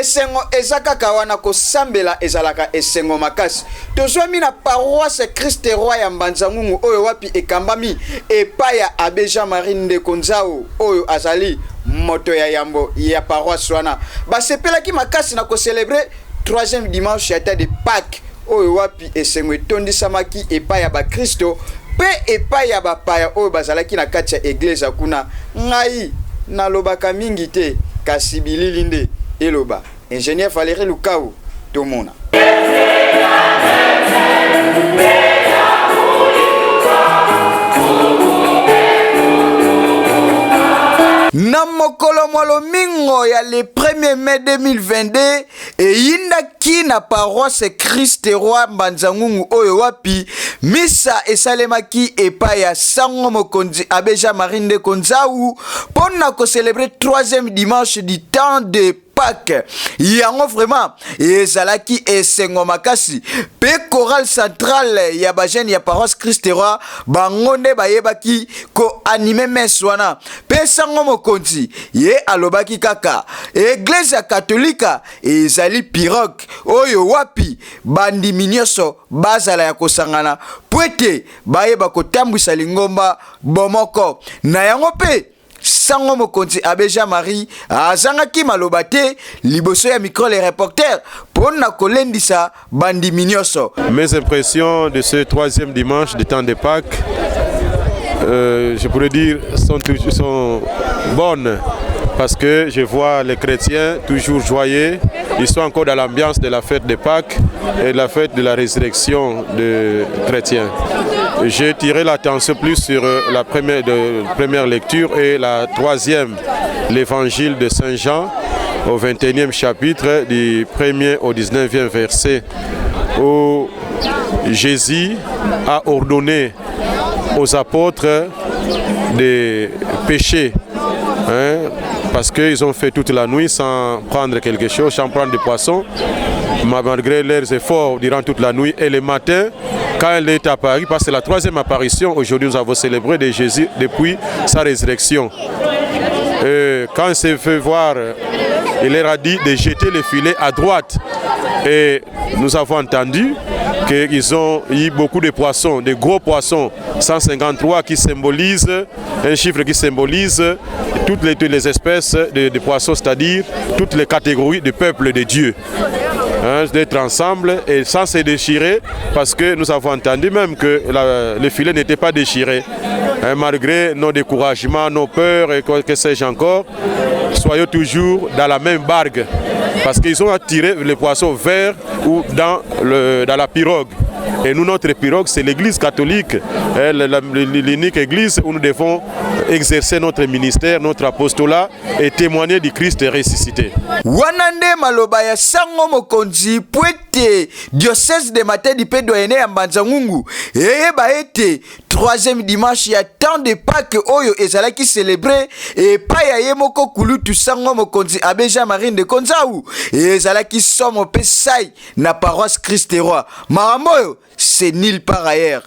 esengo ezaka kawana ko sambela ezalaka esengo makasi tozwami na paroisse Christ Roi ya Mbanzangungu oyo wapi ekambami epaya Abbé Jean-Marie Ndekonzao oyo azali moto ya yambo ya paroisse wana basepelaki makasi na ko célébrer 3e dimanche ya de Pâques oyo wapi esengo etondisamaki epaya ba Kristo pe epaya ba paya oyo bazalaki na kati ya église kuna ngai na lobaka mingi te kasi bilili nde eloba ingénieur Valérie Lukau tomona na mokolo mwalo mingo ya le 1er mai 2022 eyindaki na paroisse Christ Roi Mbanzangungu oyo wapi misa esalemaki epai ya sango mokonzi Abbé Jean-Marie Ndekonzao pona ko célébrer 3e dimanche du temps de Pâques. Yango vraiment ezalaki esengo makasi pe chorale centrale ya bajene ya paroisse Christ Roi bangonde bayebaki ko anime meswana pe sango mokonzi ye alobaki kaka église katolika ezali pirogue oyo wapi bandimi nyonso bazala ya kosangana pwete bayeba kotambwisa lingomba bomoko na yango pe sango mokonzi Abbé Jean-Marie azangaki maloba te liboso ya micro les reporters pona kolendisa bandimi nyonso. Mes impressions de ce 3e dimanche du temps de Pâques, je pourrais dire, sont bonnes parce que je vois les chrétiens toujours joyeux. Ils sont encore dans l'ambiance de la fête de Pâques et de la fête de la résurrection des chrétiens. J'ai tiré l'attention plus sur la première lecture et la 3e, l'évangile de Saint Jean, au 21e chapitre, du 1er au 19e verset, où Jésus a ordonné aux apôtres de pécher, parce qu'ils ont fait toute la nuit sans prendre quelque chose, sans prendre des poissons, malgré leurs efforts durant toute la nuit. Et le matin, quand il est apparu, parce que c'est la 3e apparition, aujourd'hui nous avons célébré de Jésus depuis sa résurrection. Et quand il s'est fait voir, il leur a dit de jeter le filet à droite. Et nous avons entendu qu'ils ont eu beaucoup de poissons, de gros poissons, 153 qui symbolisent, un chiffre qui symbolise toutes les espèces de poissons, c'est-à-dire toutes les catégories du peuple de Dieu. D'être ensemble et sans se déchirer, parce que nous avons entendu même que le filet n'était pas déchiré. Malgré nos découragements, nos peurs et que sais-je encore, soyons toujours dans la même barque, parce qu'ils ont attiré les poissons vers ou dans la pirogue. Et nous, notre pirogue, c'est l'église catholique, l'unique église où nous devons exercer notre ministère, notre apostolat et témoigner du Christ ressuscité. Wanande maloba ya sango mokonzi pwete diocèse de Matadi pe doyene ya Mbanzangungu eyeba ete 3e dimanche ya temps de Pâques oyo ezalaki célébrer et pa ya yemoko kulutu sango mokonzi Abbé Jean-Marie Ndekonzao ezalaki somo pe sai na paroisse Christ Roi. Maramboyo c'est nulle part ailleurs.